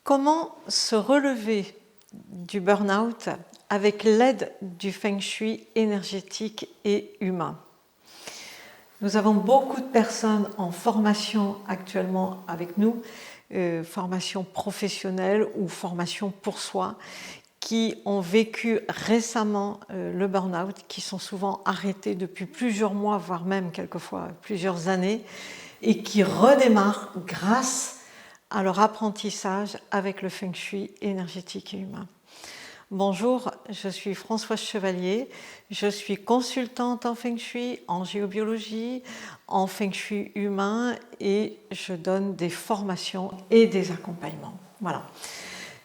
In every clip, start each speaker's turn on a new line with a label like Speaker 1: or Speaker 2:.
Speaker 1: Comment se relever du burn-out avec l'aide du feng shui énergétique et humain? Nous avons beaucoup de personnes en formation actuellement avec nous, formation professionnelle ou formation pour soi, qui ont vécu récemment le burn-out, qui sont souvent arrêtés depuis plusieurs mois, voire même quelquefois plusieurs années, et qui redémarrent grâce à leur apprentissage avec le feng shui énergétique et humain. Bonjour, je suis Françoise Chevalier, je suis consultante en feng shui, en géobiologie, en feng shui humain et je donne des formations et des accompagnements. Voilà.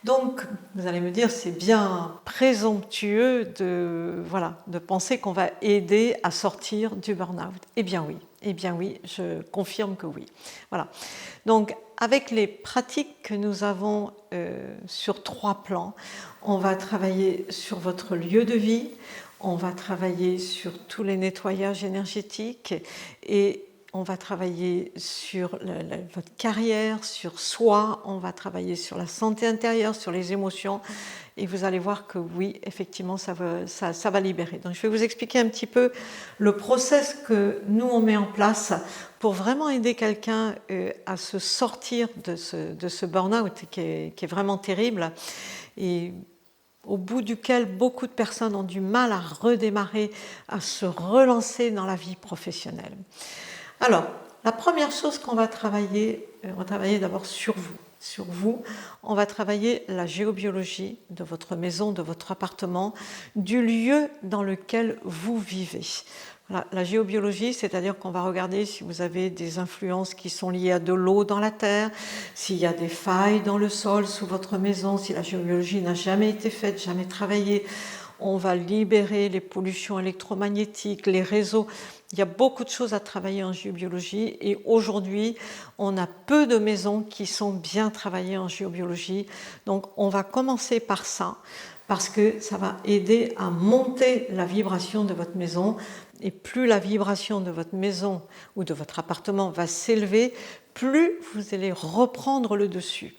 Speaker 1: Donc, vous allez me dire, c'est bien présomptueux de penser qu'on va aider à sortir du burn-out. Eh bien oui, je confirme que oui. Voilà. Donc, avec les pratiques que nous avons sur 3 plans, on va travailler sur votre lieu de vie, on va travailler sur tous les nettoyages énergétiques et on va travailler sur votre carrière, sur soi, on va travailler sur la santé intérieure, sur les émotions et vous allez voir que oui, effectivement, ça va libérer. Donc je vais vous expliquer un petit peu le process que nous on met en place pour vraiment aider quelqu'un à se sortir de ce burn-out qui est vraiment terrible et au bout duquel beaucoup de personnes ont du mal à redémarrer, à se relancer dans la vie professionnelle. Alors, la première chose qu'on va travailler, on va travailler d'abord sur vous. Sur vous, on va travailler la géobiologie de votre maison, de votre appartement, du lieu dans lequel vous vivez. Voilà, la géobiologie, c'est-à-dire qu'on va regarder si vous avez des influences qui sont liées à de l'eau dans la terre, s'il y a des failles dans le sol sous votre maison, si la géobiologie n'a jamais été faite, jamais travaillée. On va libérer les pollutions électromagnétiques, les réseaux. Il y a beaucoup de choses à travailler en géobiologie et aujourd'hui, on a peu de maisons qui sont bien travaillées en géobiologie. Donc, on va commencer par ça parce que ça va aider à monter la vibration de votre maison. Et plus la vibration de votre maison ou de votre appartement va s'élever, plus vous allez reprendre le dessus.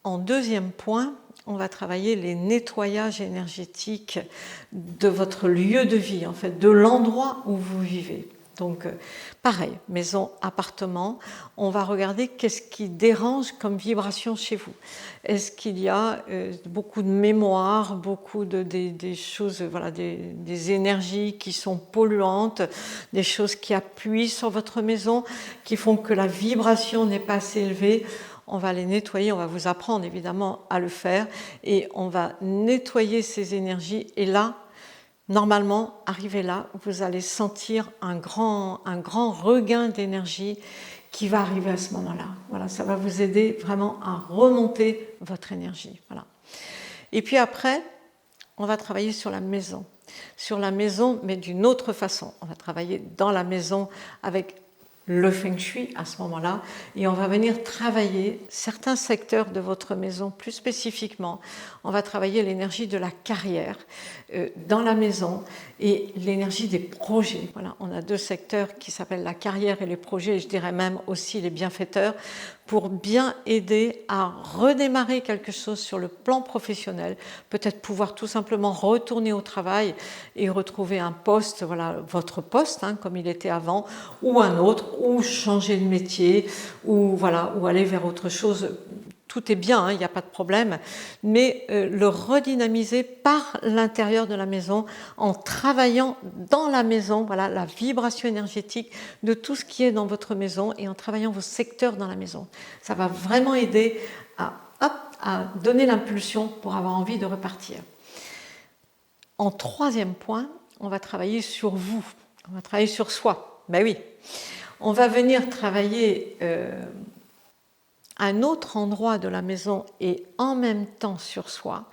Speaker 1: En deuxième point, on va travailler les nettoyages énergétiques de votre lieu de vie, en fait, de l'endroit où vous vivez. Donc, pareil, maison, appartement, on va regarder qu'est-ce qui dérange comme vibration chez vous. Est-ce qu'il y a beaucoup de mémoire, beaucoup des choses, voilà, des énergies qui sont polluantes, des choses qui appuient sur votre maison, qui font que la vibration n'est pas assez élevée. On va les nettoyer, on va vous apprendre évidemment à le faire et on va nettoyer ces énergies et là, normalement, arrivé là, vous allez sentir un grand regain d'énergie qui va arriver à ce moment-là. Voilà, ça va vous aider vraiment à remonter votre énergie. Voilà. Et puis après, on va travailler sur la maison. Sur la maison, mais d'une autre façon. On va travailler dans la maison avec le feng shui à ce moment-là et on va venir travailler certains secteurs de votre maison plus spécifiquement. On va travailler l'énergie de la carrière dans la maison et l'énergie des projets. Voilà, on a 2 secteurs qui s'appellent la carrière et les projets et je dirais même aussi les bienfaiteurs pour bien aider à redémarrer quelque chose sur le plan professionnel, peut-être pouvoir tout simplement retourner au travail et retrouver un poste, voilà, votre poste, hein, comme il était avant, ou un autre, ou changer de métier, ou, voilà, ou aller vers autre chose. Tout est bien, hein, il n'y a pas de problème, mais le redynamiser par l'intérieur de la maison en travaillant dans la maison, voilà, la vibration énergétique de tout ce qui est dans votre maison et en travaillant vos secteurs dans la maison. Ça va vraiment aider à donner l'impulsion pour avoir envie de repartir. En 3e point, on va travailler sur vous, on va travailler sur soi. Ben oui, on va venir travailler un autre endroit de la maison et en même temps sur soi.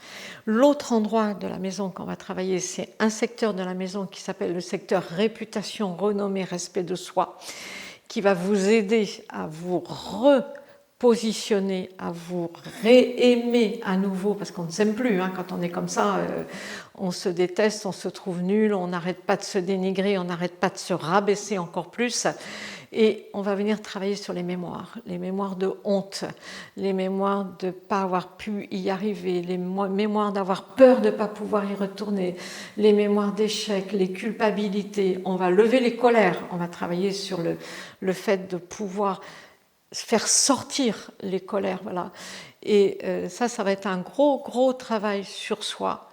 Speaker 1: L'autre endroit de la maison qu'on va travailler, c'est un secteur de la maison qui s'appelle le secteur réputation, renommée, respect de soi, qui va vous aider à vous repositionner, à vous réaimer à nouveau, parce qu'on ne s'aime plus, hein, quand on est comme ça, on se déteste, on se trouve nul, on n'arrête pas de se dénigrer, on n'arrête pas de se rabaisser encore plus. Et on va venir travailler sur les mémoires de honte, les mémoires de ne pas avoir pu y arriver, les mémoires d'avoir peur de ne pas pouvoir y retourner, les mémoires d'échec, les culpabilités. On va lever les colères, on va travailler sur le fait de pouvoir faire sortir les colères. Voilà. Et ça va être un gros travail sur soi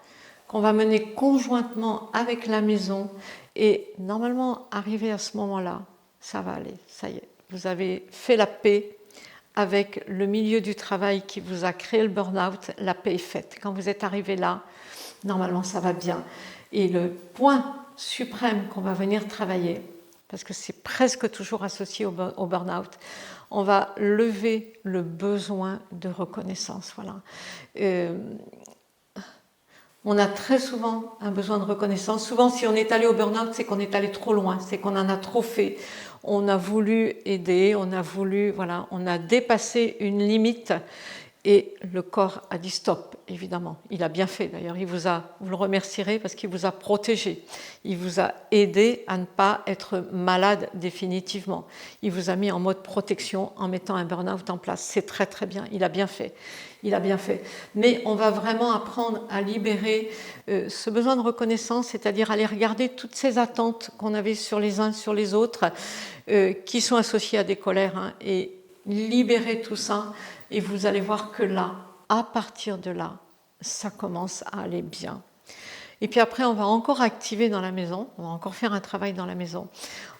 Speaker 1: qu'on va mener conjointement avec la maison. Et normalement, arrivé à ce moment-là, ça va aller, ça y est. Vous avez fait la paix avec le milieu du travail qui vous a créé le burn-out. La paix est faite. Quand vous êtes arrivé là, normalement, ça va bien. Et le point suprême qu'on va venir travailler, parce que c'est presque toujours associé au burn-out, on va lever le besoin de reconnaissance. Voilà. On a très souvent un besoin de reconnaissance. Souvent, si on est allé au burn-out, c'est qu'on est allé trop loin, c'est qu'on en a trop fait. On a voulu aider, on a dépassé une limite et le corps a dit stop, évidemment. Il a bien fait d'ailleurs, vous le remercierez parce qu'il vous a protégé. Il vous a aidé à ne pas être malade définitivement. Il vous a mis en mode protection en mettant un burn-out en place. C'est très bien, il a bien fait. Mais on va vraiment apprendre à libérer ce besoin de reconnaissance, c'est-à-dire aller regarder toutes ces attentes qu'on avait sur les uns, sur les autres, qui sont associées à des colères, et libérer tout ça. Et vous allez voir que là, à partir de là, ça commence à aller bien. Et puis après, on va encore activer dans la maison, on va encore faire un travail dans la maison.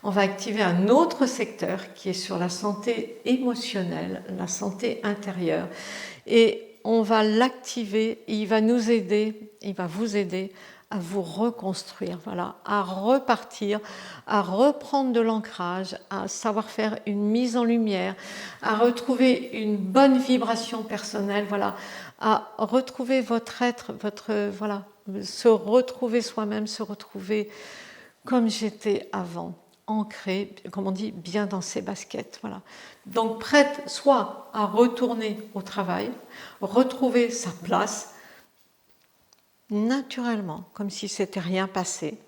Speaker 1: On va activer un autre secteur qui est sur la santé émotionnelle, la santé intérieure. Et on va l'activer, il va nous aider, il va vous aider à vous reconstruire, voilà, à repartir, à reprendre de l'ancrage, à savoir faire une mise en lumière, à retrouver une bonne vibration personnelle, voilà, à retrouver votre être, se retrouver soi-même, se retrouver comme j'étais avant, ancré, comme on dit, bien dans ses baskets, voilà. Donc prête soit à retourner au travail, retrouver sa place, naturellement, comme si c'était rien passé,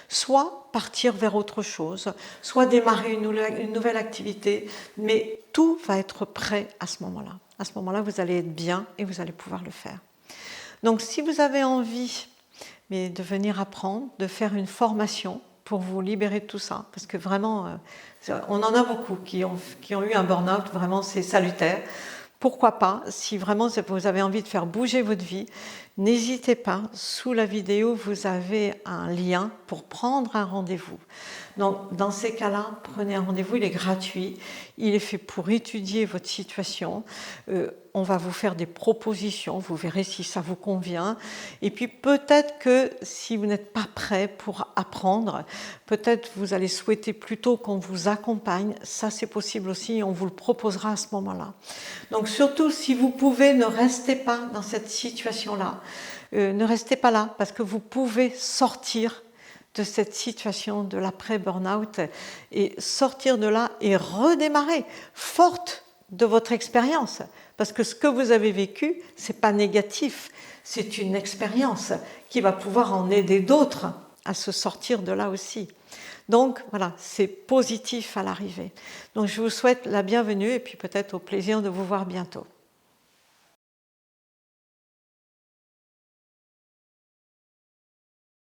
Speaker 1: soit partir vers autre chose, soit démarrer une nouvelle activité, mais tout va être prêt à ce moment-là. À ce moment-là, vous allez être bien et vous allez pouvoir le faire. Donc, si vous avez envie de venir apprendre, de faire une formation pour vous libérer de tout ça, parce que vraiment, on en a beaucoup qui ont eu un burn-out, vraiment c'est salutaire. Pourquoi pas, si vraiment vous avez envie de faire bouger votre vie, n'hésitez pas, sous la vidéo, vous avez un lien pour prendre un rendez-vous. Donc, dans ces cas-là, prenez un rendez-vous, il est gratuit, il est fait pour étudier votre situation. On va vous faire des propositions, vous verrez si ça vous convient. Et puis peut-être que si vous n'êtes pas prêt pour apprendre, peut-être vous allez souhaiter plutôt qu'on vous accompagne. Ça, c'est possible aussi, on vous le proposera à ce moment-là. Donc surtout, si vous pouvez, ne restez pas dans cette situation-là. Ne restez pas là, parce que vous pouvez sortir de cette situation de l'après-burnout et sortir de là et redémarrer forte de votre expérience. Parce que ce que vous avez vécu, ce n'est pas négatif, c'est une expérience qui va pouvoir en aider d'autres à se sortir de là aussi. Donc voilà, c'est positif à l'arrivée. Donc je vous souhaite la bienvenue et puis peut-être au plaisir de vous voir bientôt.